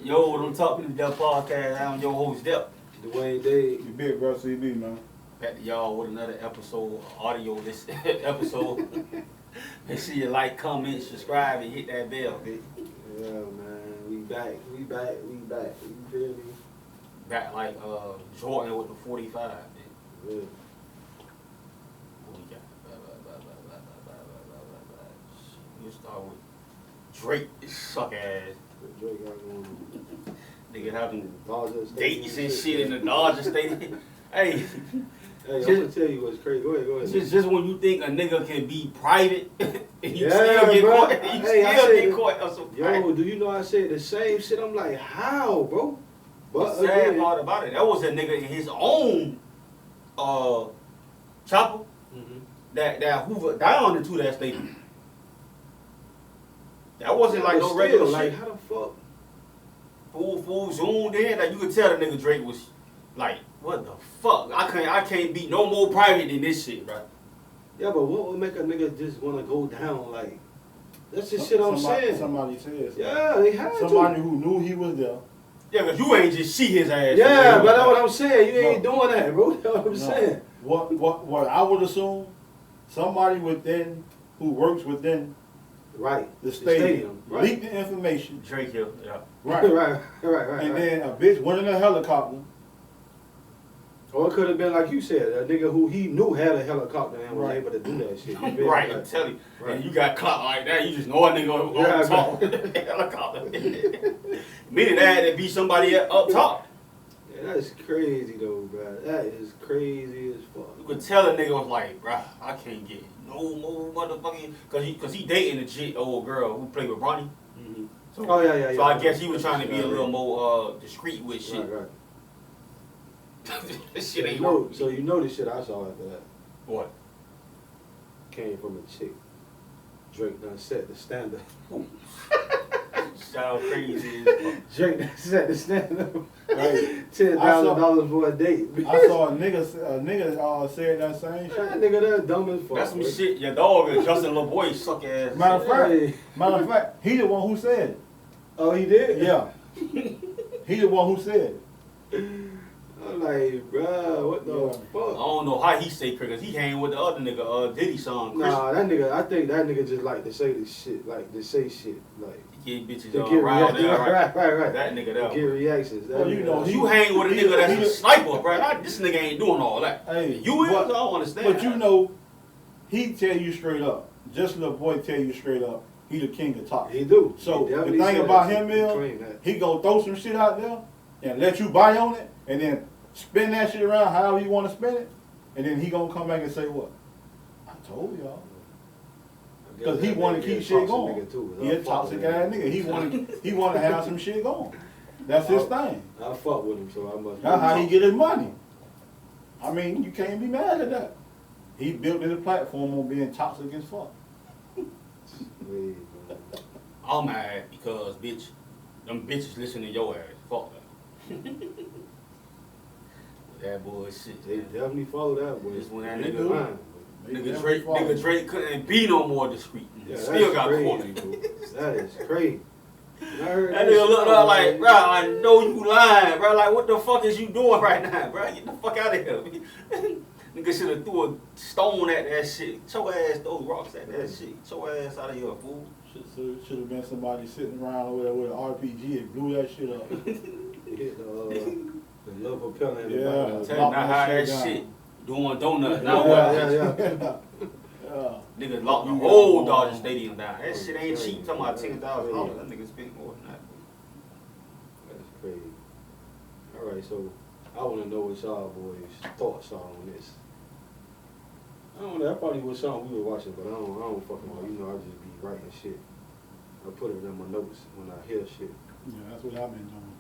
Yo, don't talk to the podcast. I'm your host, Dep. Dwayne Dave. You big bro, CB, man. Back to y'all with another episode of audio. This episode. Make sure you like, comment, subscribe, and hit that bell, bitch. Yeah, man. We back. You feel me? Back like Jordan with the 45, bitch. Yeah. What we got? We'll start with Drake, suck ass. What Drake got going on? Nigga having Dodger dates and shit in the Dodger Stadium. Hey, Hey, I'm gonna tell you what's crazy. Go ahead. just when you think a nigga can be private, and you Yeah, still get bro. caught, you Hey, I still said get it. caught on some private. Yo, do you know I said the same shit? I'm like, how, bro? The sad part about it, that was a nigga in his own chopper that hoovered down into that stadium. That wasn't like no regular like, shit. how the fuck? Full zoomed in, like you could tell the nigga Drake was like, what the fuck? I can't be no more private than this shit, bro. Yeah, but what would make a nigga just want to go down? Like, that's just shit I'm saying. Somebody says. Yeah, they had Somebody to. who knew he was there. Yeah, cause you ain't just see his ass. Yeah, but that's what I'm saying. You ain't doing that, bro. That's what I'm saying. What I would assume, somebody within who works within Right. the stadium Right. leaked the information. Drake here, yeah. Right. right. And then a bitch went in a helicopter. Or it could have been like you said, a nigga who he knew had a helicopter and was Right. able to do that shit. You feel Right, me? I'm telling you. Right. And you got clout like that, you just know a nigga on Yeah, top with the helicopter. Meaning that had to be somebody up top. Yeah, that's crazy though, bro. That is crazy as fuck. You could tell a nigga was like, bruh, I can't get no more motherfucking, cause he dating a old girl who played with Bronny. Mm-hmm. So, Oh yeah. So I guess he was trying to be a little more discreet with shit. Right. This shit ain't So working. so you know the shit I saw after that What? came from a chick. Drake done set the standard. Sound crazy as fuck. Drake done set the standard. Hey, $10,000 for a date. I saw a nigga said that same shit. That nigga that dumb as fuck. That's some bro. shit your dog and Justin LeBoy suck ass. Matter Hey. of fact, he the one who said it. Oh, he did? Yeah. He the one who said it. I'm like, bruh, what the I fuck? don't know how he say cause he hang with the other nigga, Diddy son, Chris. Nah, that nigga, I think that nigga just like to say this shit, like to say shit, like Get bitches to get around there, reactions. Right. That nigga To there. get reactions. That Well, you nigga- know, You hang with a nigga that's a sniper, bro. This nigga ain't doing all that. Hey, You is? I don't understand. But you know, he tell you straight up. Just little boy tell you straight up. He the king of top. He do. So He the definitely thing said about that. him He is, claimed that. he gonna throw some shit out there and let you buy on it, and then spin that shit around however you want to spin it, and then he gonna come back and say what? I told y'all. Because he want to keep shit going. He a toxic ass nigga. He want to have some shit going. That's his thing. I fuck with him, so I must. That's how he get his money. I mean, you can't be mad at that. He built his platform on being toxic as fuck. I'm mad because bitch, them bitches listen to your ass. Fuck that. That bullshit. They Man. definitely follow that boy. Just when that They nigga, do. Lying, nigga Drake couldn't be no more discreet. Yeah, Still that's got crazy, caught. bro. That is crazy. That nigga looked up like, bro, I know you lying, bro. Like, what the fuck is you doing right now, bro? Get the fuck out of here. Nigga should have threw a stone at that shit. Get your ass, throw rocks at that shit. Get your ass out of here, fool. Should have been somebody sitting around over there with an RPG and blew that shit up. Hit the love propeller in the Yeah. back. Tell you not how that down. shit doing donuts. Now what? Yeah. Yeah. Nigga locked the whole Dodger Stadium down. That shit ain't cheap. Talking about $10,000. That nigga spent more than that. That's crazy. All right, so I want to know what y'all boys' thoughts are on this. I don't know. That probably was something we were watching, but I don't fucking know. You know, I just be writing shit. I put it in my notes when I hear shit. Yeah, that's what I've been doing.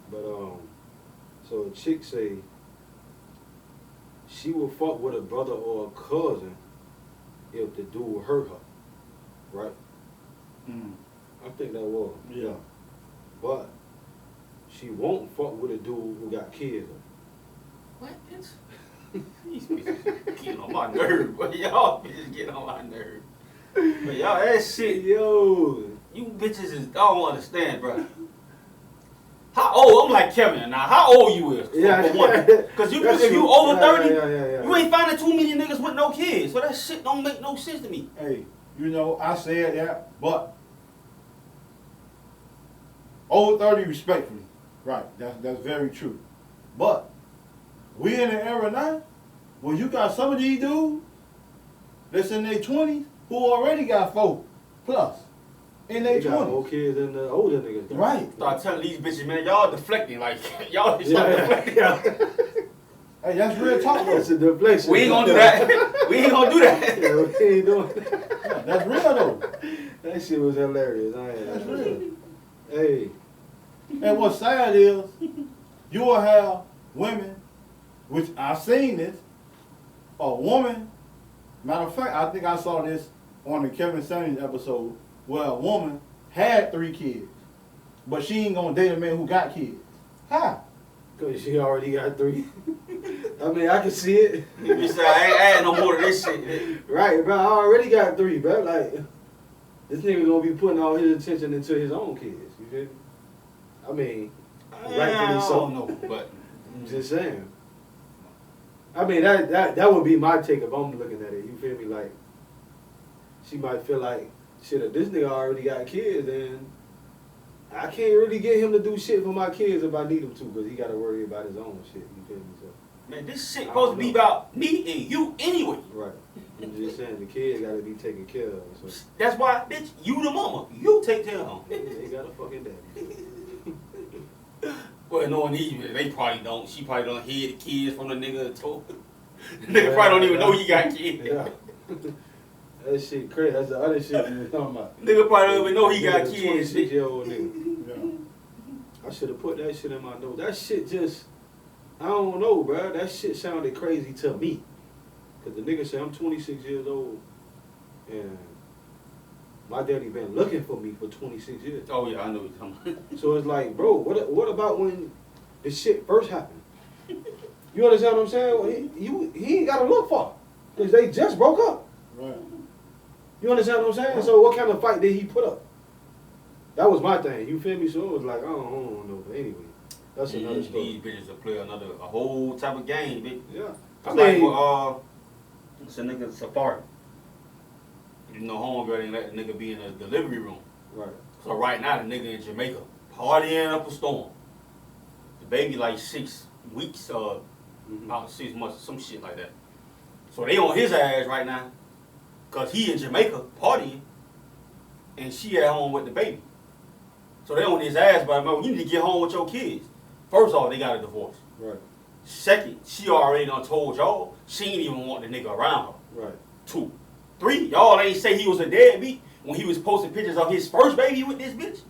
But so a chick say she will fuck with a brother or a cousin if the dude hurt her, right? Mm. I think that was. Yeah. But she won't fuck with a dude who got kids. What, bitch? These bitches getting on my nerve, but y'all bitches getting on my nerve. But y'all, that shit, Yo. you bitches is, I don't understand, bro. How old? I'm like Kevin. Now, how old you is? Yeah. For one. Because if you over 30, yeah. you ain't finding too many niggas with no kids. So that shit don't make no sense to me. Hey, you know, I said that, but over 30 respectfully. Right, that's very true. But we in an era now where you got some of these dudes that's in their 20s who already got 4 plus in their 20s. Got more kids than the older niggas. Right. Start telling these bitches, man, y'all deflecting. Like, y'all deflecting. Yeah. Hey, that's real talk though. That's a deflection. We ain't gonna do that. We ain't gonna do that. Yeah, we ain't doing that. Yeah, that's real though. That shit was hilarious. That's real. Hey. And what's sad is you will have women, which I've seen this, a woman, matter of fact, I think I saw this on the Kevin Samuels episode, where a woman had 3 kids, but she ain't gonna date a man who got kids. How? Because she already got 3. I mean, I can see it. You say, I ain't adding no more to this shit. Right, bro. I already got 3, bro. Like, this nigga gonna be putting all his attention into his own kids. You feel me? I mean, rightfully so. I don't know, but I'm just saying. I mean, that would be my take if I'm looking at it. You feel me? Like, she might feel like, shit, if this nigga already got kids, then I can't really get him to do shit for my kids if I need him to, because he got to worry about his own shit. You feel me? So, man, this shit supposed to be about me and you anyway. right. I'm just saying, the kids got to be taken care of. So. That's why, bitch, you the mama. You take care of them. They got a fucking daddy. Well, knowing these, they probably don't. She probably don't hear the kids from the nigga told. The nigga probably don't even know he got kids. Yeah. That shit crazy. That's the other shit you were talking about. Nigga probably don't even know he got Nigga, kids. 26-year-old nigga. Yeah. I should have put that shit in my notes. That shit just, I don't know, bro. That shit sounded crazy to me. Because the nigga said, I'm 26 years old, and my daddy been looking for me for 26 years. Oh yeah, I know what you're talking about. So it's like, bro, what about when the shit first happened? You understand what I'm saying? Well, he ain't got to look for, because they just broke up. Right. You understand what I'm saying? So what kind of fight did he put up? That was my thing. You feel me? So it was like, I don't know. But anyway, that's another story. These bitches will play a whole type of game, bitch. Yeah. I mean, like, it's a nigga Safari. You know, homegirl didn't let the nigga be in the delivery room. Right. So right now, the nigga in Jamaica, partying up a storm. The baby like 6 weeks, about 6 months, some shit like that. So they on his ass right now, cause he in Jamaica partying, and she at home with the baby. So they on his ass, but you need to get home with your kids. First off, they got a divorce. Right. Second, she already done told y'all she ain't even want the nigga around her. Right. 2. 3, y'all ain't say he was a deadbeat when he was posting pictures of his first baby with this bitch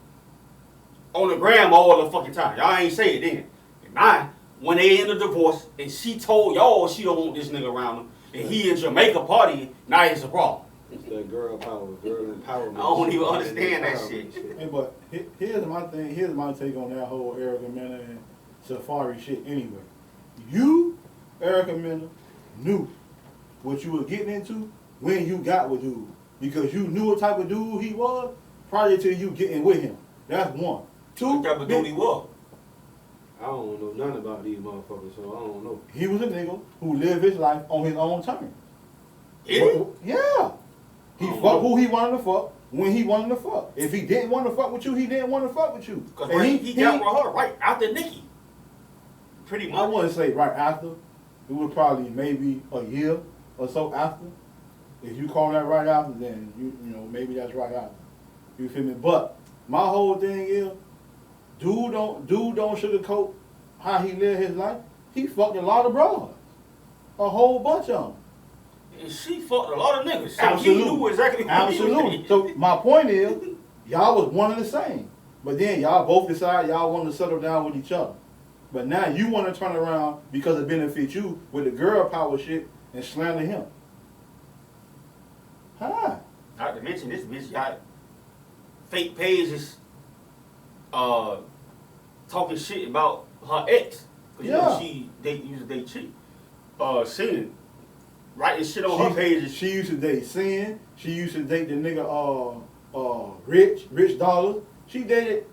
on the gram all the fucking time. Y'all ain't say it then. And 9, when they in a divorce and she told y'all she don't want this nigga around him, and he in Jamaica partying, now it's a problem. It's that girl power, girl empowerment. I don't even understand that shit. Hey, but here's my thing. Here's my take on that whole Erica Mena and Safari shit. Anyway, you, Erica Mena, knew what you were getting into when you got with dude, because you knew what type of dude he was prior to you getting with him. That's 1. 2. What type of dude he was? I don't know nothing about these motherfuckers, so I don't know. He was a nigga who lived his life on his own terms. Yeah. Yeah. He fucked who he wanted to fuck when he wanted to fuck. If he didn't want to fuck with you, he didn't want to fuck with you. Because he got with her right after Nikki. Pretty much. I wouldn't say right after. It was probably maybe a year or so after. If you call that right after, then you know maybe that's right after. You feel me? But my whole thing is, dude don't sugarcoat how he lived his life. He fucked a lot of broads, a whole bunch of them. And she fucked a lot of niggas. So Absolutely. he knew exactly what he was Absolutely. doing. So my point is, y'all was one and the same. But then y'all both decide y'all want to settle down with each other. But now you want to turn around because it benefits you with the girl power shit and slander him. Hi. Not to mention this bitch got fake pages talking shit about her ex. Cause you know she used to date cheat. Singing, writing shit on her pages. She used to date Sin. She used to date the nigga Rich Dollars. She dated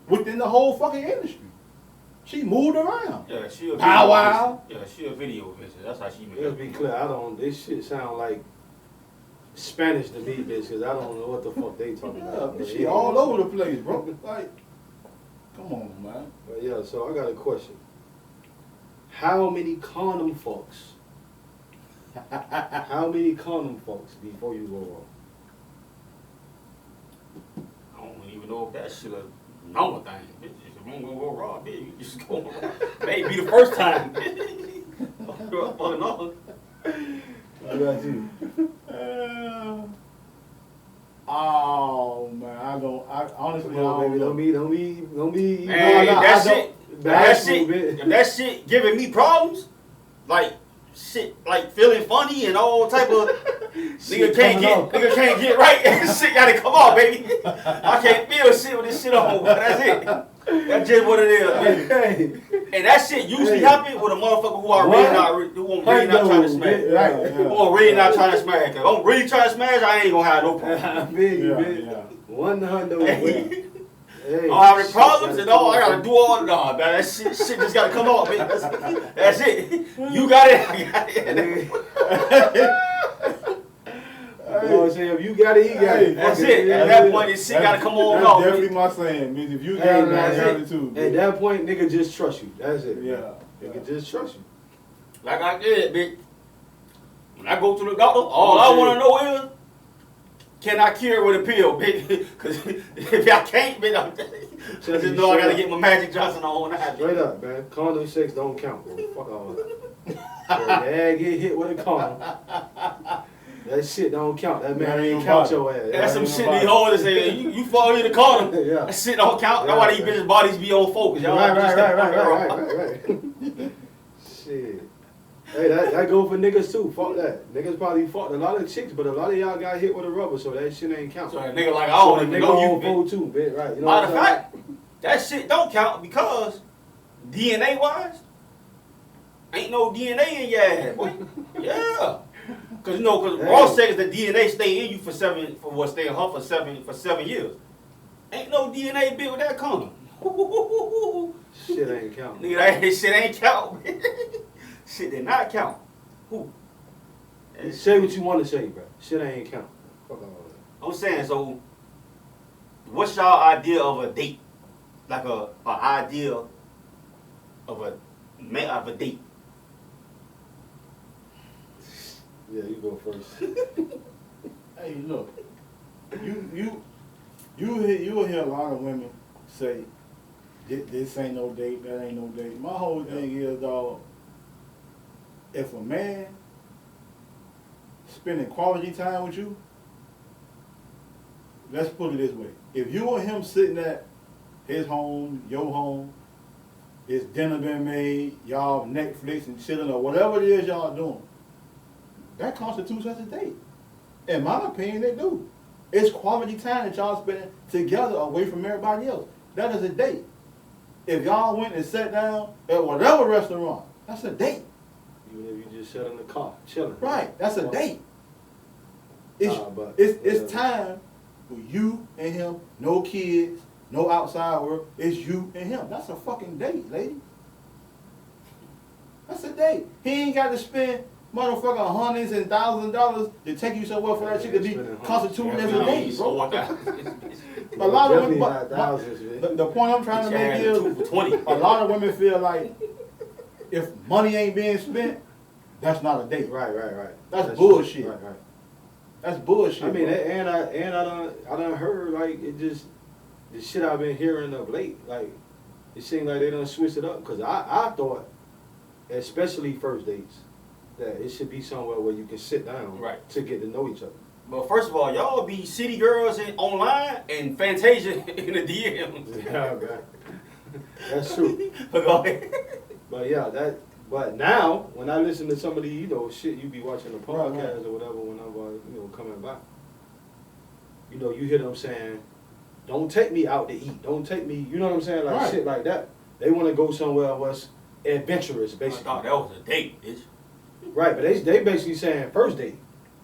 within the whole fucking industry. She moved around. Yeah, she a Pow wow. Yeah, she a video bitch. That's how she made Let's be clear, this shit sound like Spanish to me, bitch, because I don't know what the fuck they talking about. Yeah, she all over the place, bro. Like, come on, man. But yeah, so I got a question. How many condom fucks? How many condom fucks before you go wrong? I don't even know if that shit a normal thing, bitch. If you don't go raw, bitch, you just go raw. Maybe the first time, bitch. Fucking on. What about you? Oh man, I honestly Come on, baby, don't be. Man, that shit giving me problems, like shit, like feeling funny and all type of nigga can't get right. Shit gotta come on, baby. I can't feel shit with this shit on. That's it. That's just what it is. Hey. And that shit usually happen with a motherfucker who are really not trying to smash. Right. Who are really not trying to smash. If I'm really trying to smash, I ain't gonna have no problem. I feel you, bitch. 100. I don't have any problems at all. I gotta do all the dog. That shit just gotta come off, man. That's it. You got it. I got it. You know what I'm saying? If you got it, he got it. That's it. At that point, this shit gotta come on off. That's definitely my saying. Means if you got it, I got it too. At that point, nigga just trust you. That's it. Yeah. Nigga just trust you. Like I said, bitch. When I go to the doctor, all I wanna know is, can I cure with a pill, bitch? Because if I can't, bitch, I just know I gotta get my Magic Johnson on that. Straight up, man. Condom sex don't count, bro. Fuck all that. Yeah, get hit with a condom. That shit don't count. That man ain't count your ass. That's some shit these hoes say. You fall in the condom. Yeah. That shit don't count. That's why these bitches' bodies be on focus. Y'all Right. Shit. Hey, that go for niggas too. Fuck that. Niggas probably fucked a lot of chicks, but a lot of y'all got hit with a rubber, so that shit ain't count. So a nigga like, I don't even know you, bitch. Too, bitch. Right. You know Matter of fact, that shit don't count because DNA wise, ain't no DNA in your ass, boy. Yeah. Cause raw sex, the DNA stay in you for 7 years. Ain't no DNA bit with that condom. Shit ain't count. Nigga, that shit ain't count. Shit did not count. Who? Say what you want to say, bro. Shit ain't count. Fuck all that. I'm saying, so what's y'all idea of a date? Like a idea of a date. Yeah, you go first. Hey, look, you will hear a lot of women say, this ain't no date, that ain't no date. My whole thing is, dog, if a man spending quality time with you, let's put it this way. If you and him sitting at his home, your home, his dinner been made, y'all Netflix and chilling or whatever it is y'all doing, that constitutes as a date. In my opinion, it do. It's quality time that y'all spending together away from everybody else. That is a date. If y'all went and sat down at whatever restaurant, that's a date. Even if you just sat in the car, chilling. Right, that's a date. It's time for you and him, no kids, no outside work. It's you and him. That's a fucking date, lady. That's a date. He ain't got to spend motherfucking hundreds and thousands of dollars to take you somewhere for that shit to be constituted as a date, bro. A lot of women, the point I'm trying to make is, a lot of women feel like if money ain't being spent, that's not a date. Right. That's bullshit. Right. That's bullshit. I mean, bro. I done heard like it just the shit I've been hearing of late. Like it seemed like they done switched it up because I thought, especially first dates, that it should be somewhere where you can sit down to get to know each other. But first of all, y'all be city girls online and Fantasia in the DMs. Yeah, right. That's true. But go ahead. But yeah, but now when I listen to some of the shit you be watching the podcast or whatever when I'm coming by, you hear them saying, "Don't take me out to eat. Don't take me." You know what I'm saying? Like shit like that. They want to go somewhere what's adventurous, basically. I thought that was a date, bitch. Right, but they basically saying first date.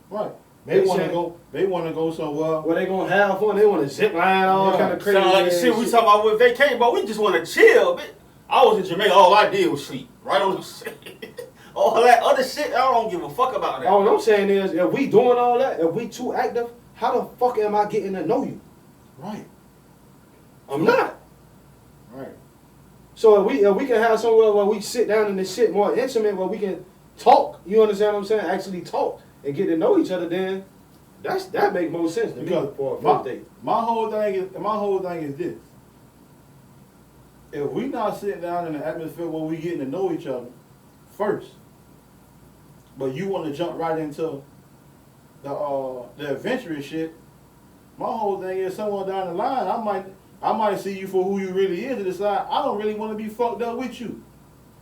Right. They want to go. They want to go somewhere. Well, they gonna have fun. They want to zip line, all kind of crazy. Sound like the shit we talking about with vacation, but we just want to chill, bitch. I was in Jamaica, all I did was sleep. Right on the shit. All that other shit, I don't give a fuck about that. All I'm saying is, if we doing all that, if we too active, how the fuck am I getting to know you? Right. I'm not. Right. So if we can have somewhere where we sit down and this shit more intimate, where we can talk, you understand what I'm saying? Actually talk and get to know each other, then that makes more sense to me for a first date. My whole thing is this. If we not sitting down in an atmosphere where we getting to know each other first, but you want to jump right into the adventurous shit, my whole thing is somewhere down the line, I might see you for who you really is and decide I don't really want to be fucked up with you.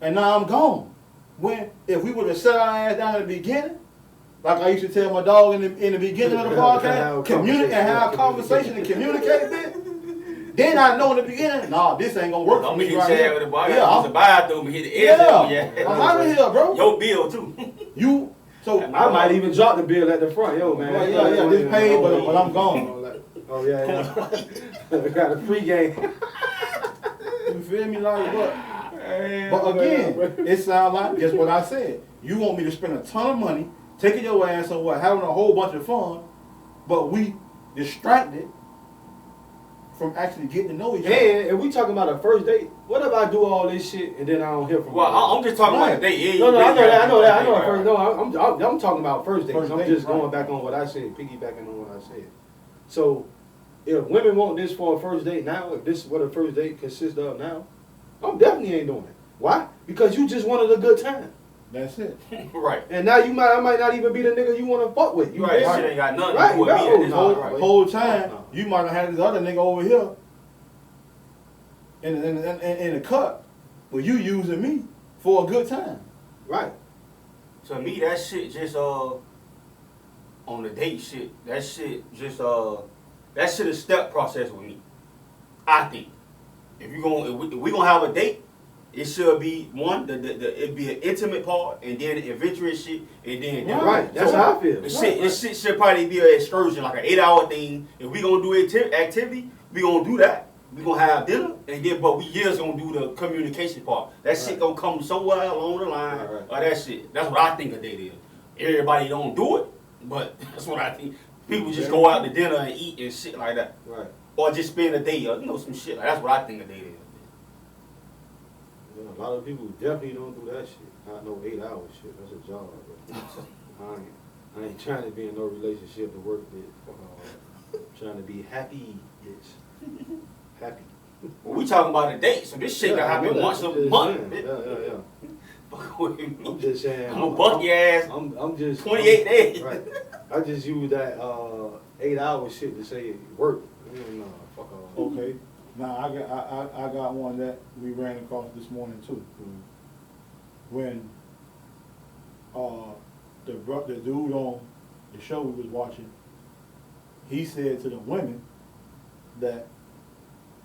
And now I'm gone. When if we would have set our ass down at the beginning, like I used to tell my dog in the beginning of the podcast, communicate and have a conversation and communicate a bit. Then I know in the beginning, nah, this ain't gonna work for me right here. With the bar. Yeah, I'm the bathroom and hit the edge. I'm out of here, bro. Your bill too. So I might even drop the bill at the front, yo man. Yeah, this paid, but I'm gone. Oh yeah. Got a free game. You feel me, like what? But again, it sounds like just what I said. You want me to spend a ton of money, taking your ass somewhere, having a whole bunch of fun, but we distracted from actually getting to know each other. And if we talking about a first date, what if I do all this shit and then I don't hear from you? Well, I'm just talking about a date. No, I know that. I'm talking about first dates. I'm just going back on what I said, piggybacking on what I said. So, if women want this for a first date now, if this is what a first date consists of now, I'm definitely ain't doing it. Why? Because you just wanted a good time. That's it. Right. And now I might not even be the nigga you want to fuck with. You right. That shit ain't got nothing to do with me. Whole time, you might have had this other nigga over here in the cut, but you using me for a good time. Right. To me, that shit just on the date shit. That shit just that shit is step process with me. I think if we gonna have a date, it should be one it'd be an intimate part, and then adventurous shit, and then right. That's how I feel. This shit should probably be an excursion, like an 8-hour thing. If we gonna do activity, we gonna do that. We gonna have dinner, and then but we just gonna do the communication part. That shit gonna come somewhere along the line, or that shit. That's what I think a date is. Everybody don't do it, but that's what I think. People just go out to dinner and eat and shit like that. Right. Or just spend a day, or some shit like that. That's what I think a date is. Yeah, a lot of people definitely don't do that shit. Not no 8-hour shit. That's a job. I ain't trying to be in no relationship to work with. Trying to be happy, bitch. Happy. Well, we talking about a date, so this shit can happen once a month. Yeah. I'm just saying. I'm gonna buck your ass. I'm just 28 days. Right. I just use that 8-hour shit to say work. No, fuck all. Okay. Now I got one that we ran across this morning too. When the dude on the show we was watching, he said to the women that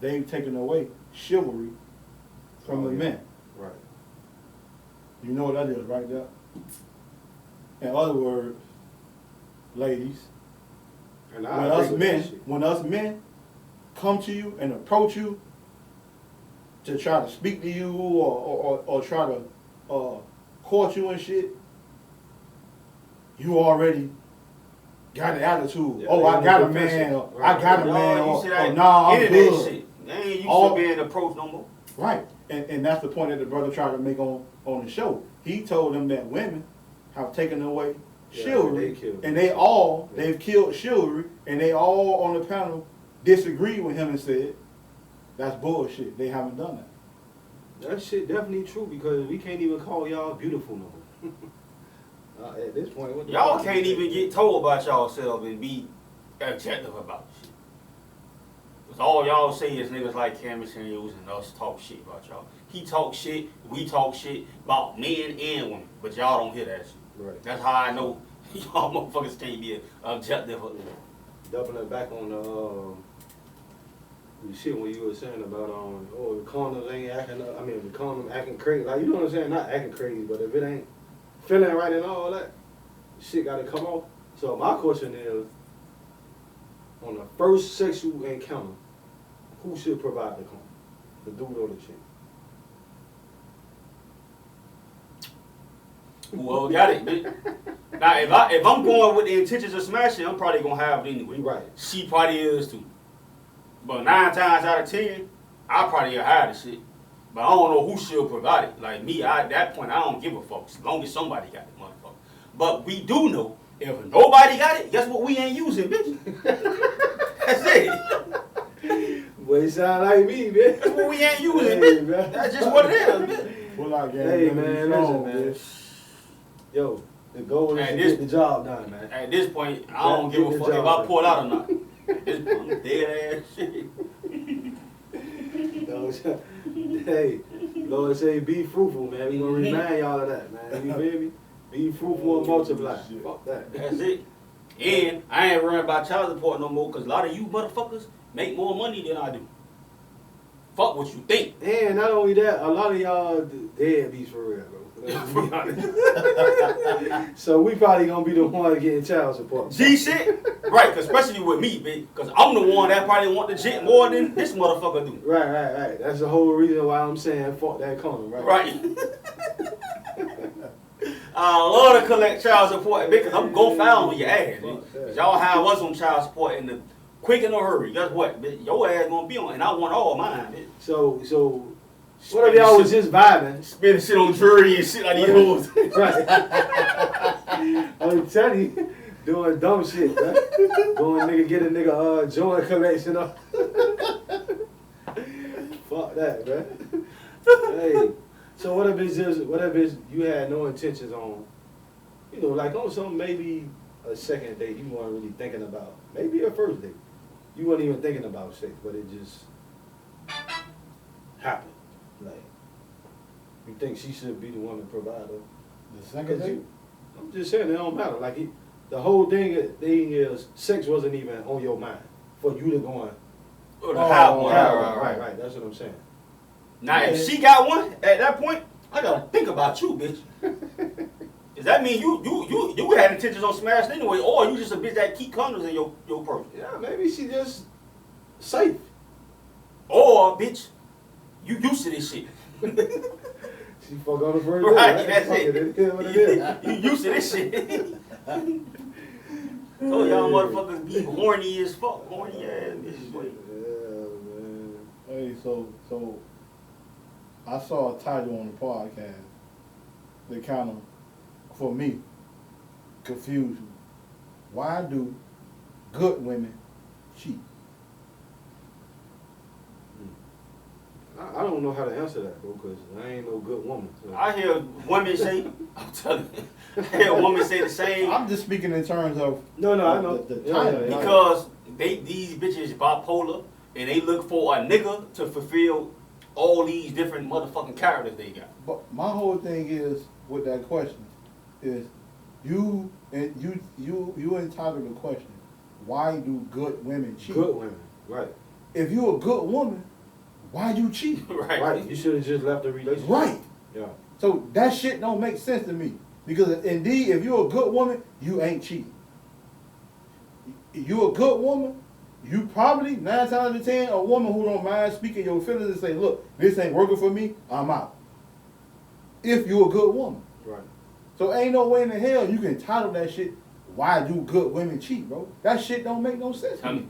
they've taken away chivalry from the men. Right. You know what that is, right there? In other words, ladies, when us men come to you and approach you to try to speak to you or try to court you and shit, you already got an attitude. Yeah, I got a man, or I got a man, or nah, I'm good. Shit. They ain't used to being approached no more. Right, and that's the point that the brother tried to make on the show. He told them that women have taken away chivalry, and they've killed chivalry, and they all on the panel disagreed with him and said that's bullshit. They haven't done that. That shit definitely true, because we can't even call y'all beautiful no more. At this point, what y'all can't even get told about y'allself and be objective about shit. Cause all y'all say is niggas like Cameron Samuels and us talk shit about y'all. He talk shit, we talk shit about men and women, but y'all don't hear that shit. Right. That's how I know y'all motherfuckers can't be objective. Doubling back on the shit when you were saying about the condoms ain't acting up. I mean, the condom acting crazy. Like, you know what I'm saying? Not acting crazy, but if it ain't feeling right and all that, shit got to come off. So my question is, on the first sexual encounter, who should provide the condom? The dude or the chick? Whoever got it, bitch. Now, if I'm going with the intentions of smashing, I'm probably gonna have it anyway. Right. She probably is too. But 9 times out of 10, I probably hide the shit. But I don't know who should provide it. Like me, at that point, I don't give a fuck as long as somebody got it, motherfucker. But we do know if nobody got it, guess what? We ain't using, bitch. That's it. Boy, you sound like me, man. That's what we ain't using, bitch. Man. That's just what it is, bitch. Well, I guess Hey, man, listen, man. Yo, the goal is to get the job done, man. At this point, I don't give a fuck if I pull out or not. At this point, I'm dead ass shit. Hey, Lord say be fruitful, man. We gonna remind y'all of that, man. You feel me? Be fruitful and multiply. Fuck that. That's it. And I ain't worrying about child support no more because a lot of you motherfuckers make more money than I do. Fuck what you think. And not only that, a lot of y'all deadbeats for real, bro. Let's be honest. So we probably gonna be the one getting child support. G shit? Right, especially with me, bitch. Because I'm the one that probably want the shit more than this motherfucker do. Right. That's the whole reason why I'm saying fuck that corner, right? Right. I love to collect child support, bitch, because I'm gonna file on your ass, bitch. Because y'all have us on child support in the quick and a hurry. Guess what, bitch? Your ass gonna be on, and I want all mine, bitch. So what if y'all was just vibing? Spending shit on jury and shit like these hoes. Right. I'm telling you, doing dumb shit, man. Going get a nigga joint collection up. Fuck that, man. Hey. So what if you had no intentions on, like on some maybe a second date you weren't really thinking about, maybe a first date. You weren't even thinking about sex, but it just happened. Like, you think she should be the woman provider? The second date? I'm just saying it don't matter. Like the whole thing is sex wasn't even on your mind for you to go on. Right. That's what I'm saying. Now, if she got one at that point, I gotta think about you, bitch. Does that mean you had intentions on smashing anyway, or you just a bitch that keep condoms in your purse? Yeah, maybe she just safe. Or bitch, you used to this shit. She fuck on the first right, day, that's fuck it. It is what it is. You used to this shit. So y'all motherfuckers be horny as fuck, horny ass bitches. Yeah, man. Hey, so I saw a title on the podcast that kind of, for me, confused me. Why do good women cheat? I don't know how to answer that, bro, because I ain't no good woman. So. I hear women say, I'm telling you, I hear a woman say the same. I'm just speaking in terms of No, I know. the title. Because these bitches bipolar and they look for a nigga to fulfill all these different motherfucking characters they got. But my whole thing is with that question is you entitled the question, why do good women cheat? Good women, right. If you a good woman, why you cheat? Right. You should have just left the relationship. Right. Yeah. So that shit don't make sense to me. Because indeed, if you're a good woman, you ain't cheating. You a good woman, you probably, 9 times out of 10, a woman who don't mind speaking your feelings and say, look, this ain't working for me, I'm out. If you a good woman. Right. So ain't no way in the hell you can title that shit, why do good women cheat, bro? That shit don't make no sense to me.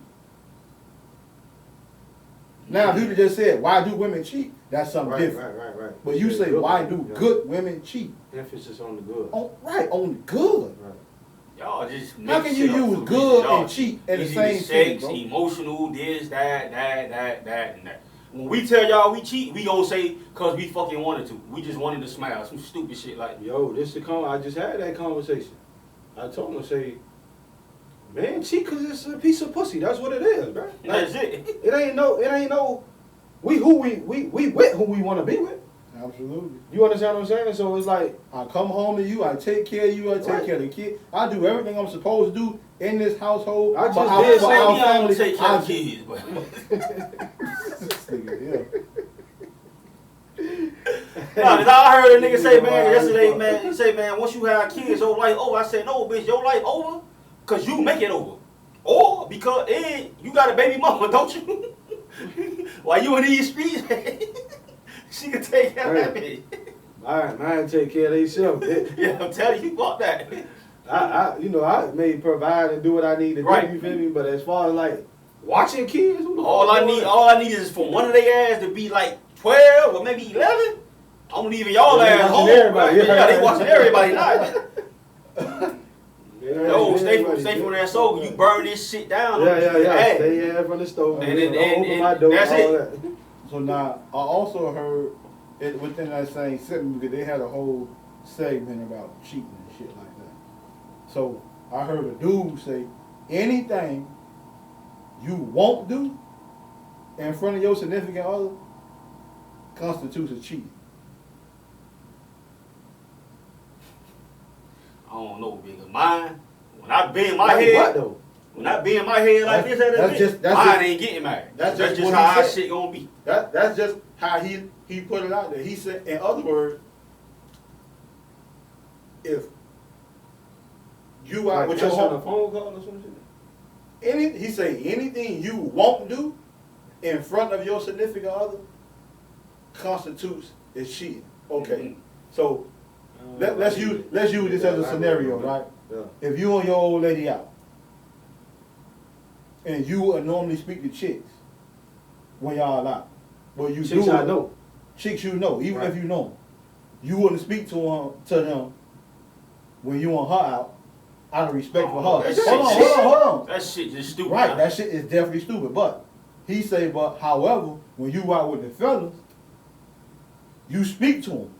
Now, if you just said, why do women cheat? That's something different. Right. But you say, why do good women cheat? Emphasis on the good. On the good. Right. Y'all just How can you use good and cheat in the same thing, bro? Emotional, this, that, and that. When we tell y'all we cheat, we gonna say because we fucking wanted to. We just wanted to smile. Some stupid shit like that. Yo, I just had that conversation. I told him, say, man, cheat because it's a piece of pussy. That's what it is, bro. That's it. It ain't no. We with who we want to be with. Absolutely. You understand what I'm saying? So it's like I come home to you, I take care of you, I take care of the kid. I do everything I'm supposed to do in this household. I just I don't take care of kids, but nah, cause I heard a nigga say, man, yesterday, man, he say, man, once you have kids, your life over. I said, no, bitch, your life over, cause you make it over, or because you got a baby mama, don't you? While you in these streets, she can take care of that bitch. Mine take care of themselves. Yeah, I'm telling you, fuck that. I may provide and do what I need to do, you feel me? But as far as like watching kids, all I need is for one of their ass to be like 12 or maybe 11. I'm leaving y'all ass home. Everybody. Yeah, they watching everybody now. No, stay from that soul. You burn this shit down. Yeah. Stay from the stove. And open my door. That's all it. That. So now, I also heard it within that same segment because they had a whole segment about cheating and shit like that. So I heard a dude say, anything you won't do in front of your significant other constitutes a cheat. I don't know, because mine, when I bend my head, what though? When I bend my head like this at a bit, mine ain't getting married. That's just how our shit gonna be. That's just how he put it out there. He said, in other words, if you out with your on a phone call or some shit. He say anything you won't do in front of your significant other constitutes as cheating. Okay, Mm-hmm. so let's use this as a scenario, right? Yeah. If you and your old lady out, and you would normally speak to chicks when y'all out, well you chicks do. I know. Chicks you know, even Right. if you know them, you wouldn't speak to them when you and her out, out of respect for her. Hold on. That shit just stupid. Right, that shit is definitely stupid. But he say, however, when you out with the fellas, you speak to them.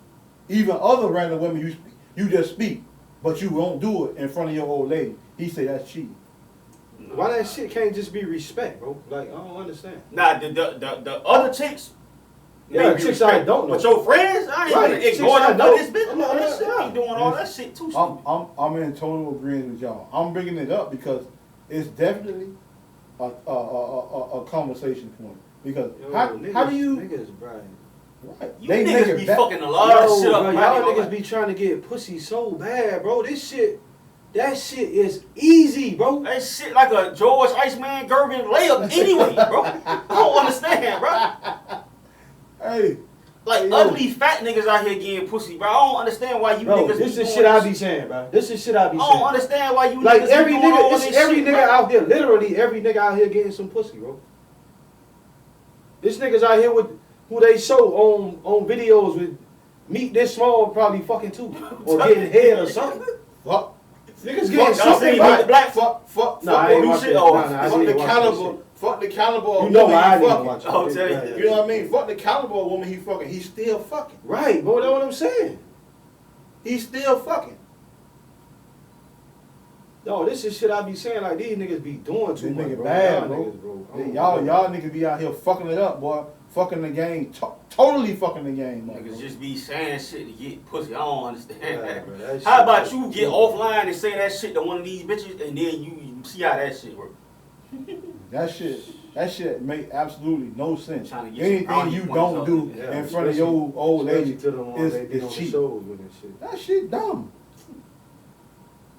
Even other random women, you just speak, but you won't do it in front of your old lady. He say that's cheating. Why that shit can't just be respect, bro? Like, I don't understand. Nah, the other chicks. Yeah, chicks I don't know. But your friends, I ain't gonna ignore them for this business. I ain't doing all that shit too stupid. I'm in total agreement with y'all. I'm bringing it up because it's definitely a conversation point. Because how do you... Niggas, Brian. Right. You niggas be fucking a lot of shit up. Y'all niggas be trying to get pussy so bad, bro. That shit is easy, bro. That shit like a George Iceman Gervin layup anyway, bro. I don't understand, bro. Hey. Like ugly fat niggas out here getting pussy, bro. I don't understand why you niggas this be is doing shit I be saying, bro. This is shit I be saying. I don't understand why you like niggas every be doing all nigga, this it's every shit, nigga bro. out here, literally every nigga out here getting some pussy, bro. This niggas out here with who they show on videos with meat this small probably fucking too. Or getting head or something. Fuck. Niggas getting Y'all something seen like black fuck Nah, I ain't new watch shit. that. Oh, Nah, I fuck didn't the watch caliber. that Fuck the caliber of You know woman why I he didn't fucking. watch it. I'll tell you. You know what I mean? Fuck the caliber of woman he fucking. He's still fucking. Right, bro, that's what I'm saying. He's still fucking. No, this is shit I be saying, like these niggas be doing too They much, make it bro. bad, Y'all bro. niggas, Y'all niggas be out here fucking it up, boy. Fucking the game. Totally fucking the game, man. Niggas just be saying shit to get pussy. I don't understand Yeah, that. bro, that How shit about is you get stupid. offline and say that shit to one of these bitches and then you see how that shit work? That shit make absolutely no sense. Trying to get some Anything brownie you points don't up do Yeah, in front of your old lady to the ones they be on is the cheap. shows with and shit. That shit dumb.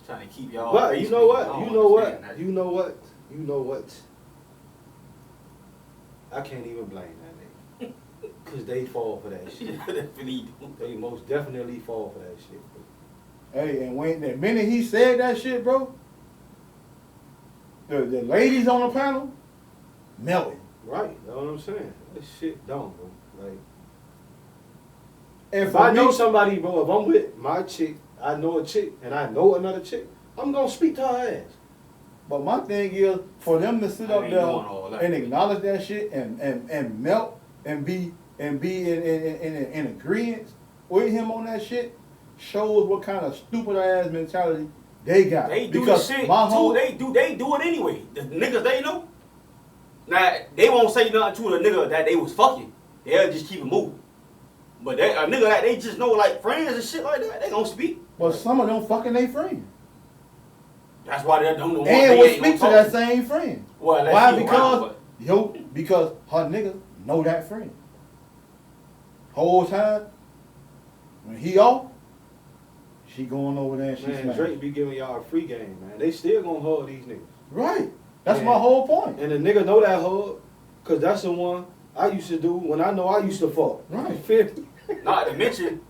Trying to keep y'all. But you know what? I don't You know what? understand that. You know what? You know what? I can't even blame that nigga. Cause they fall for that shit. They most definitely fall for that shit, bro. Hey, and when the minute he said that shit, bro, the ladies on the panel melted. Right, that's what I'm saying. That shit dumb, bro. Like, And if for I know me- somebody, bro, if I'm with my chick, I know a chick, and I know another chick, I'm gonna speak to her ass. But my thing is, for them to sit I up ain't there doing all that. and acknowledge that shit and melt and be in agreement with him on that shit shows what kind of stupid ass mentality they got. They do because the shit my whole, too. They do it anyway. The niggas they know. Now they won't say nothing to the nigga that they was fucking. They'll just keep it moving. But a nigga that they just know like friends and shit like that, they gonna speak. But some of them fucking they friend. That's why they don't know. And will speak to that same friend. Well, Why? Because her niggas know that friend. Whole time, when he off, she going over there and she Man, smashing. Drake be giving y'all a free game, man. They still gonna hug these niggas. Right. That's Yeah. my whole point. And the nigga know that hug, cause that's the one I used to do when I know I used to fuck. Right. You feel me? Not to mention,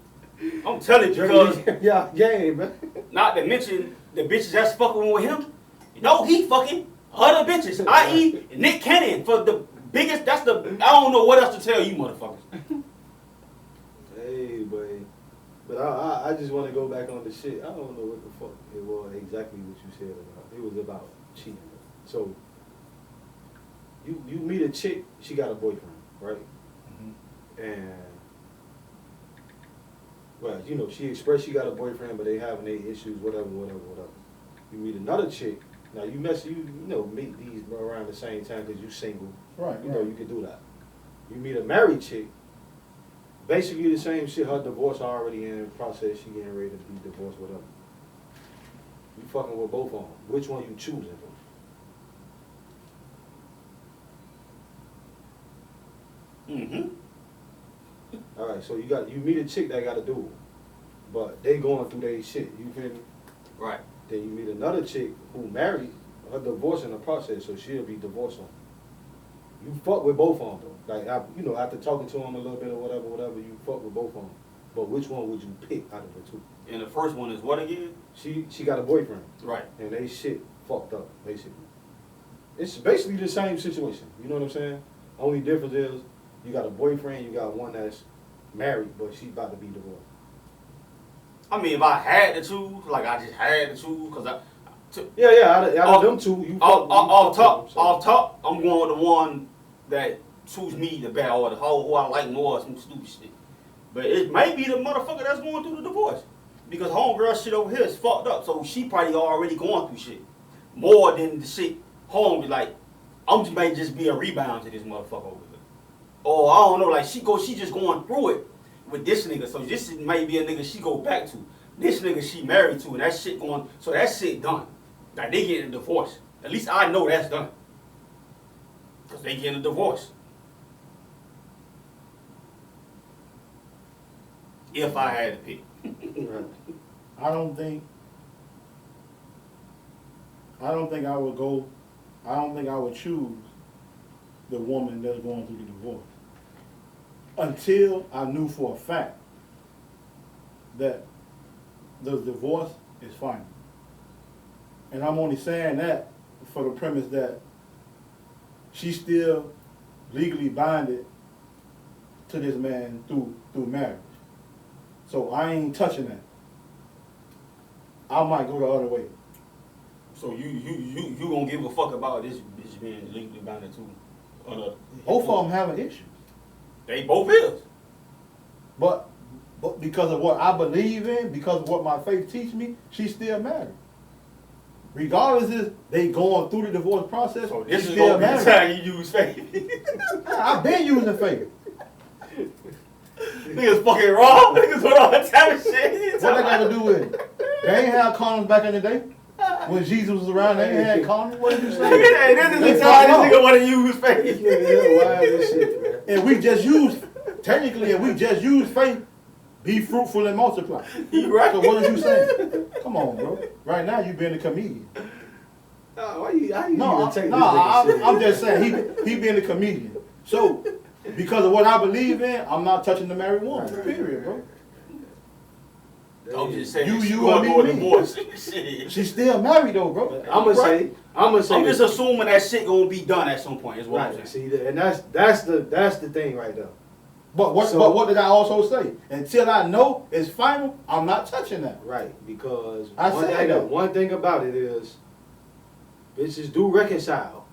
I'm telling you, because yeah, game, man. not to mention the bitches that's fucking with him. You know he fucking other bitches, i.e. Nick Cannon for the biggest. That's the. I don't know what else to tell you, motherfuckers. Hey, boy. But I just want to go back on the shit. I don't know what the fuck it was exactly what you said about. It was about cheating. So you meet a chick, she got a boyfriend, right? Mm-hmm. And well, you know, she expressed she got a boyfriend, but they having their issues, whatever. You meet another chick. Now you meet these around the same time because you single. Right. You know you can do that. You meet a married chick. Basically the same shit. Her divorce already in process. She getting ready to be divorced, whatever. You fucking with both of them. Which one you choosing for? Mm-hmm. All right. So you meet a chick that got a dude, but they going through their shit. You feel me? Right. Then you meet another chick who married. Her divorce in the process, so she'll be divorced on. You fuck with both of them though. Like after talking to them a little bit or whatever, you fuck with both of them. But which one would you pick out of the two? And the first one is what again? She got a boyfriend. Right. And they shit fucked up, basically. It's basically the same situation. You know what I'm saying? Only difference is you got a boyfriend, you got one that's married, but she's about to be divorced. I mean, if I had to choose, like I just had to choose, because out of them two, you off top, I'm going with the one that suits me the best, or the who I like more, or some stupid shit. But it may be the motherfucker that's going through the divorce. Because homegirl shit over here is fucked up, so she probably already going through shit. More than the shit home, like, may just be a rebound to this motherfucker over here. Or I don't know, like she just going through it with this nigga, so this may be a nigga she go back to. This nigga she married to, and that shit going, so that shit done. Like they getting a divorce. At least I know that's done. Because they getting a divorce. If I had to pick. I don't think I would choose the woman that's going through the divorce until I knew for a fact that the divorce is final. And I'm only saying that for the premise that she's still legally binded to this man through marriage. So I ain't touching that. I might go the other way. So you gonna give a fuck about this bitch being legally bound to both of them have an issue. They both is. But because of what I believe in, because of what my faith teach me, she's still married. Regardless if they going through the divorce process, so this she's is still gonna be married. the time you use faith. I've been using faith. Niggas fucking wrong. Niggas put all that type of shit. What they got to do with it? They ain't had condoms back in the day. When Jesus was around, they ain't had condoms. What did you say? Hey, this is the time this nigga want to use faith. This shit, man. And we just use, technically, if we just use faith, be fruitful and multiply. You right. So what are you saying? Come on, bro. Right now, you being a comedian. How you even take this I'm just saying, he being a comedian. So, because of what I believe in, I'm not touching the married woman. Period, bro. I'm just saying, you and me. Divorce. She's still married though, bro. I'm gonna say. I'm just assuming that shit gonna be done at some point. Is what I'm saying. See, and that's the thing right there. But what did I also say? Until I know it's final, I'm not touching that. Right, because one thing about it is, bitches do reconcile.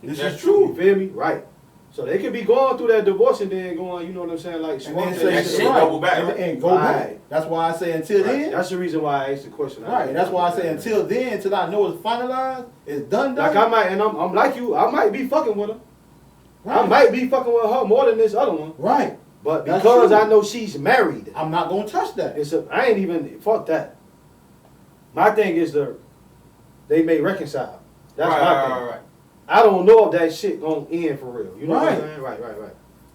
This is true. You feel me? Right. So they could be going through that divorce and then going, you know what I'm saying, like and then say that shit double back and go back. That's why I say until then. That's the reason why I asked the question. Right. That's why I say until then, until I know it's finalized, it's done. Like I might, and I'm like you, I might be fucking with her. Right. I might be fucking with her more than this other one. Right. But because I know she's married, I'm not gonna touch that. I ain't even fuck that. My thing is they may reconcile. That's my thing. Right. I don't know if that shit gonna end for real. You know what I'm saying? Right.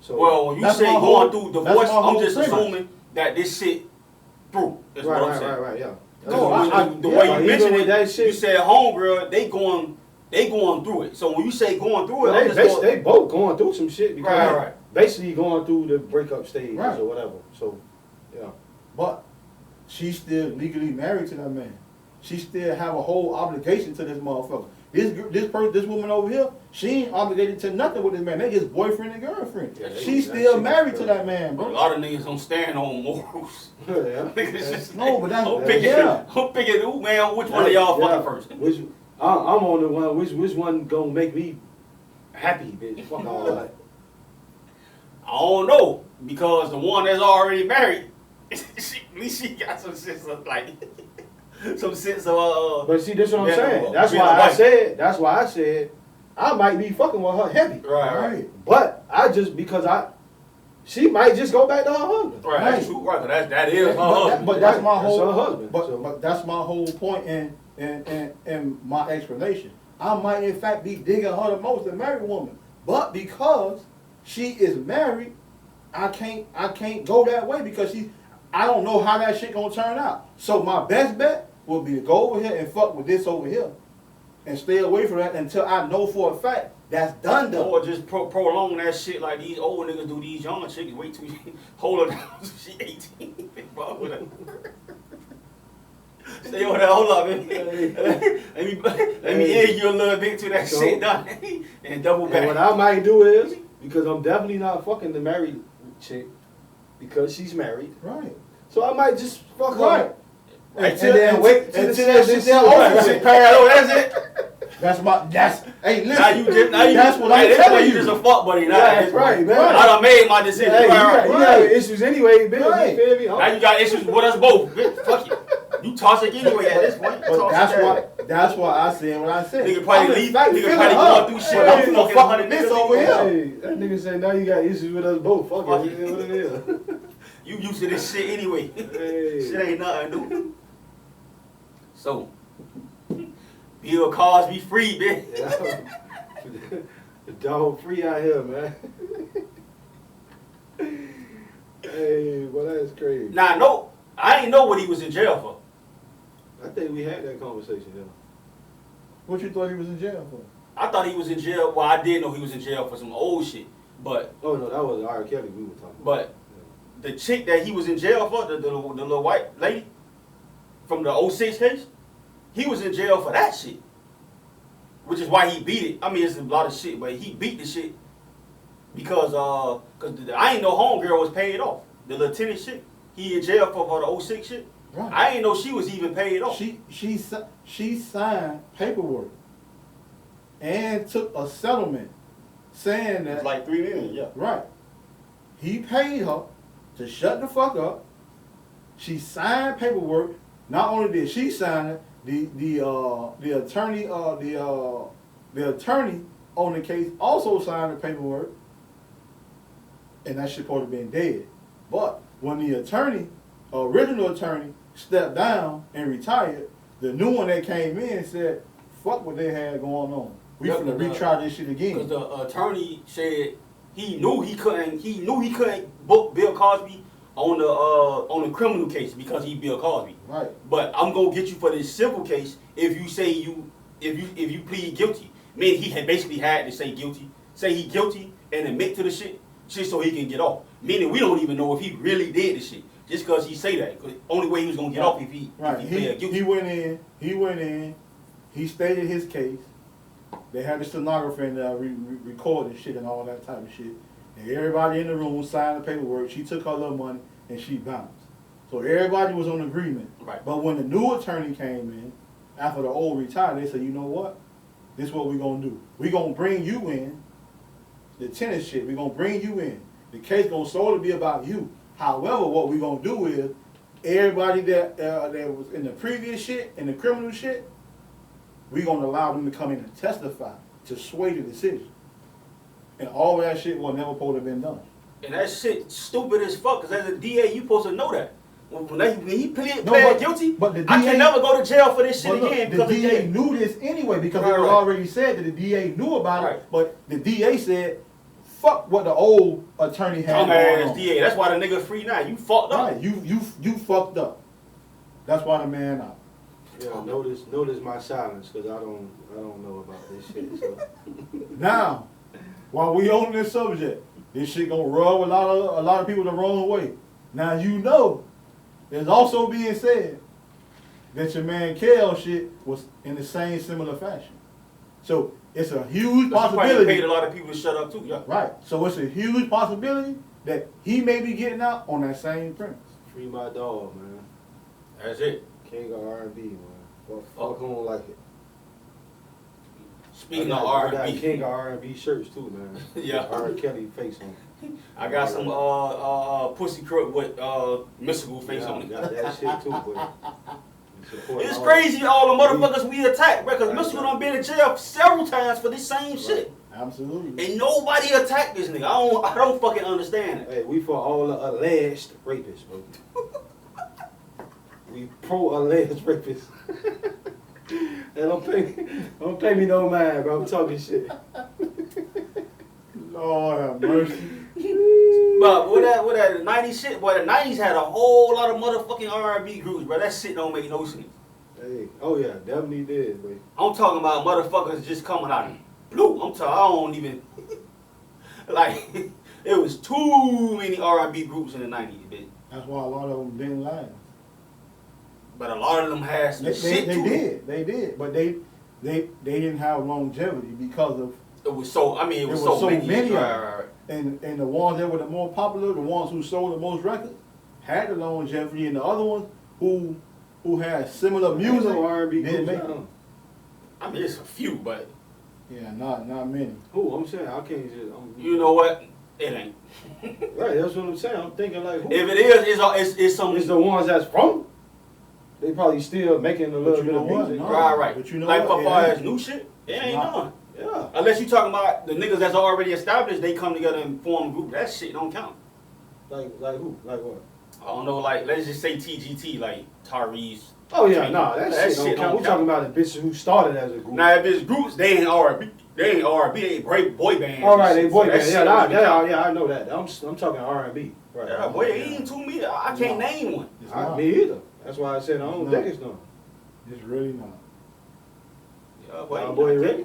So well, when you say going through divorce, I'm just assuming that this shit through. That's what I'm saying. Right, yeah. No, the way you mentioned it, that shit, you said homegirl, they going through it. So when you say going through it, they both going through some shit because right. basically going through the breakup stage or whatever. So yeah. but she's still legally married to that man. She still have a whole obligation to this motherfucker. This woman over here, she ain't obligated to nothing with this man. They just boyfriend and girlfriend. Yeah, she's still married to that man, bro. A lot of niggas don't stand on morals. Niggas just no, but that's I'm picking who, man, which one of y'all fucking first? I'm on the one. Which one gonna make me happy, bitch? Fuck all that. I don't know, because the one that's already married, at least she got some sense of like. Some sense of But see, that's what I'm saying. That's why I said I might be fucking with her heavy. Right. But she might just go back to her husband. Right. That's true. Right. That is her husband. But that's my whole her husband. But that's my whole point in my explanation. I might in fact be digging her the most, a married woman. But because she is married, I can't go that way because I don't know how that shit gonna turn out. So my best bet will be to go over here and fuck with this over here and stay away from that until I know for a fact that's done. Or just prolong that shit like these old niggas do these young chicks. Wait till you hold her down till she 18. Fuck with her. Stay over there, hold up, man. Let me egg you a little bit till that shit done. And double back. And what I might do is, because I'm definitely not fucking the married chick, because she's married. Right. So I might just fuck her. Right. And then wait until that shit's over. That's it. Hey, listen. That's what I'm telling you. You just a fuck buddy now. That's right, man. I done made my decision. Hey, you got issues anyway, bitch. Right. You feel me? Now you got issues with us both, bitch. Fuck you. You toxic anyway at this point. But that's why I said what I said. Nigga probably leave. Nigga probably going through shit. I'm gonna fuck with this over here. Hey, that nigga said now you got issues with us both. Fuck it. What it is. You used to this shit anyway. Hey. Shit ain't nothing new. So, Bill Cosby free, bitch. Yeah. The dog free out here, man. Hey, well that's crazy. Nah, no, I ain't know what he was in jail for. I think we had that conversation, though. What you thought he was in jail for? I thought he was in jail. Well, I did know he was in jail for some old shit, but. Oh no, that was R. Kelly we were talking about. But the chick that he was in jail for, the little white lady from the 06 case, he was in jail for that shit. Which is why he beat it. I mean, it's a lot of shit, but he beat the shit because I ain't know homegirl was paid off. The lieutenant shit, he in jail for the 06 shit. Right. I ain't know she was even paid off. She signed paperwork and took a settlement saying that it's like $3 million, yeah. Right. He paid her to shut the fuck up. She signed paperwork. Not only did she sign it, the attorney on the case also signed the paperwork, and that shit supposed to been dead. But when the original attorney stepped down and retired, the new one that came in said, "Fuck what they had going on. We finna retry this shit again." Because the attorney said he knew he couldn't book Bill Cosby on the criminal case because he Bill Cosby. Right. But I'm gonna get you for this civil case if you say if you plead guilty. I mean, he had basically had to say guilty, say he guilty and admit to the shit so he can get off. Meaning we don't even know if he really did the shit just because he say that. Cause only way he was gonna get off if he pled guilty. He went in. He stated his case. They had the stenographer in there recording shit and all that type of shit. And everybody in the room signed the paperwork. She took her little money and she bounced. So everybody was on agreement. Right. But when the new attorney came in, after the old retired, they said, you know what? This is what we're going to do. We're going to bring you in, the tennis shit, we're going to bring you in. The case going to solely be about you. However, what we're going to do is, everybody that was in the previous shit, in the criminal shit, we're going to allow them to come in and testify to sway the decision. And all of that shit was never supposed to have been done. And that shit stupid as fuck, because as a DA, you supposed to know that. When he pled guilty, but the DA, I can never go to jail for this shit again. The DA knew this anyway because it was already said that the DA knew about it. But the DA said, fuck what the old attorney had going on. DA, that's why the nigga free now. You fucked up. Right, you fucked up. That's why the man out. Yeah, notice my silence because I don't know about this shit. So. Now, while we on this subject, this shit gonna rub a lot of people the wrong way. Now you know There's also being said that your man Kel shit was in the same similar fashion. So it's a huge possibility. Paid a lot of people to shut up too, yeah. Right. So it's a huge possibility that he may be getting out on that same premise. Free my dog, man. That's it. King of R&B, man. Well, fuck don't like it. Speaking of I got R&B, King of R&B shirts too, man. Yeah. R. Kelly face on it. I got some pussy crook with mystical face on it. Got that shit too, boy. It's crazy all the motherfuckers we attack, bro, because Mystical done been in jail several times for this same shit. Absolutely. And nobody attacked this nigga. I don't fucking understand it. Hey, we for all the alleged rapists, bro. We pro-alleged rapists. And don't pay me no mind, bro. I'm talking shit. Lord have mercy. But with that 90s shit, boy, the 90s had a whole lot of motherfucking R&B groups, bro. That shit don't make no sense. Hey, oh yeah, definitely did, boy. I'm talking about motherfuckers just coming out of blue. I'm talking, I don't even, like, it was too many R&B groups in the 90s, bitch. That's why a lot of them didn't last. But a lot of them had some shit They too. did, but they didn't have longevity because of It was so, I mean, it was so many. of them. Right. And the ones that were the more popular, the ones who sold the most records, had the longevity, and the other ones who had similar music R&B didn't groups. make it. I mean, it's a few, but Yeah, not many. Who? I'm saying I can't just. you know what? It ain't. Right, that's what I'm saying. I'm thinking like, who? If it is, it's some. It's the ones that's from. They probably still making a little you bit know of what? music. No. Right. But you know like what? for far It as ain't. new shit, it It's ain't not. none. Yeah. Unless you talking about the niggas that's already established, they come together and form a group. That shit don't count. Like who? Like what? I don't know, like, let's just say TGT, like Tyrese. Oh yeah, nah, that shit don't count. We count. talking about the bitches who started as a group. Now, if it's groups, they ain't R&B. They ain't R&B. They great boy bands. All right, they and boy shit. So band. that Yeah, shit don't even count. yeah, I know that. I'm talking R&B. Right. Yeah, boy, it ain't too many. I can't name one. It's not. Me either. That's why I said I don't It's think not. it's none. It's really not. Yeah, boy, Boy, ready?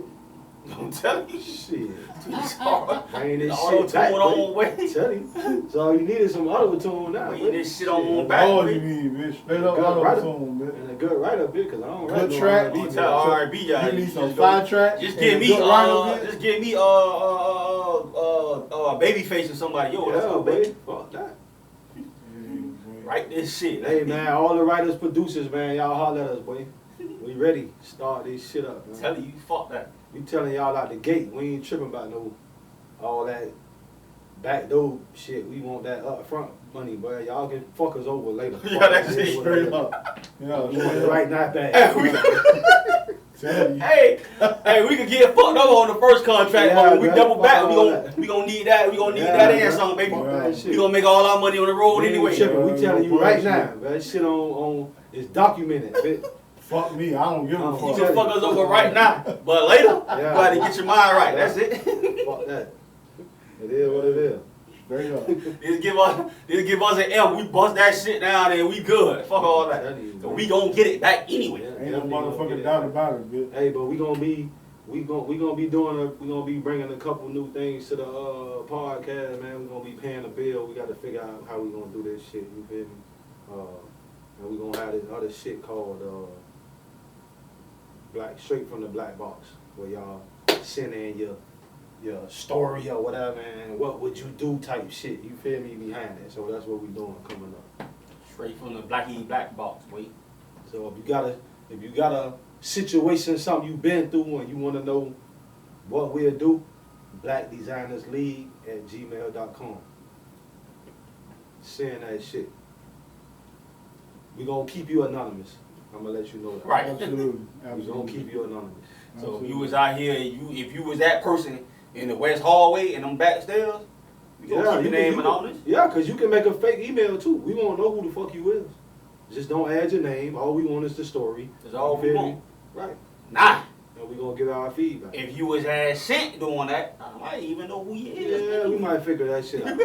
I'm telling you. Shit. It's hard. Bring this Auto shit back, tune boy. on way. Tell you. So all you need is some auto tune now. Bring boy. this shit on Shit. back. All boy. you need, bitch. Straight up Good auto writer. tune, bitch. And a good writer, bitch, because I don't write Good no track. R&B. I'm tell R&B, y'all. You need some just fire go- tracks. Just and give a me, good writer, bitch. just give me, Babyface or somebody. Yo, that's Yeah, all, baby. baby. Fuck that. Write this shit. Hey, man, all the writers, producers, man, y'all holler at us, boy. We ready. Start this shit up, man. Telling you, fuck that. We telling y'all out the gate. We ain't tripping about all that back door shit. We want that up front money, boy. Y'all can fuck us over later. Yeah, that's it. Straight up. Yeah, We want it right now, bad. Tell you. Hey, we could get fucked up on the first contract, Yeah, but when we bro. double back, Fuck we all gonna that. we gonna need that. We gonna need Yeah, that and bro. something, baby. Fuck that shit. We gonna make all our money on the road We ain't anyway. tripping. We telling you right bullshit. now, man. That shit on it's documented, bitch. Fuck me, I don't give a Oh, You fuck. can fuck us over right now, but later, you gotta get your mind right. That's it. Fuck that. It is what it is. Straight up. Just give us an M. We bust that shit down and we good. Fuck all that. So we gonna get it back anyway. Ain't no motherfucking doubt about it, bitch. Hey, but we gonna be bringing a couple new things to the podcast, man. We gonna be paying the bill. We got to figure out how we gonna do this shit. You feel me? And we gonna have this other shit called straight from the black box, where y'all send in your story or whatever, and what would you do type shit. You feel me behind that? So that's what we doing coming up. Straight from the black box, wait. So if you got a situation, something you've been through, and you want to know what we'll do, blackdesignersleague@gmail.com. Send that shit. We gonna keep you anonymous. I'm gonna let you know that. Right. Absolutely. We gonna Absolutely. keep you anonymous. So if you was out here, if you was that person in the West hallway and them backstairs, we gonna keep your name anonymous. Yeah, cause you can make a fake email too. We won't know who the fuck you is. Just don't add your name. All we want is the story. That's all You we feel want. me? Right. Nah. And we gonna give our feedback. If you was ass sent doing that, I might even know who you is. Yeah, we might figure that shit out.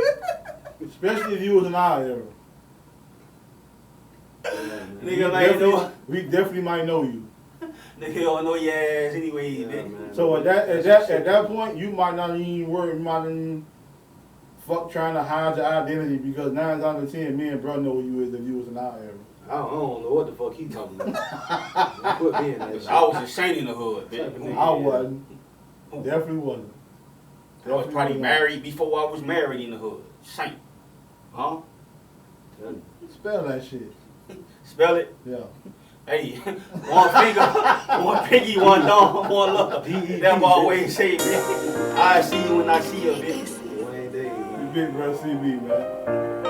Especially if you was an eye era. Nigga might know. We definitely might know you. Nigga don't know your ass anyway, Yeah, bitch. man. So at that point, you might not even worry, you might not even fuck trying to hide your identity because 9 out of 10 men bro know who you is if you was in our era. I don't know what the fuck he talking about. Put me in that shit. I was ashamed in the hood, bitch. I wasn't. Definitely wasn't. I was probably married before I was married in the hood. Shame. Huh? Spell that shit. Spell it? Yeah. Hey, one finger, one pinky, one thumb, one love. That's what I always say, man. I see you when I see you, bitch. One day. You big bro, see me, man.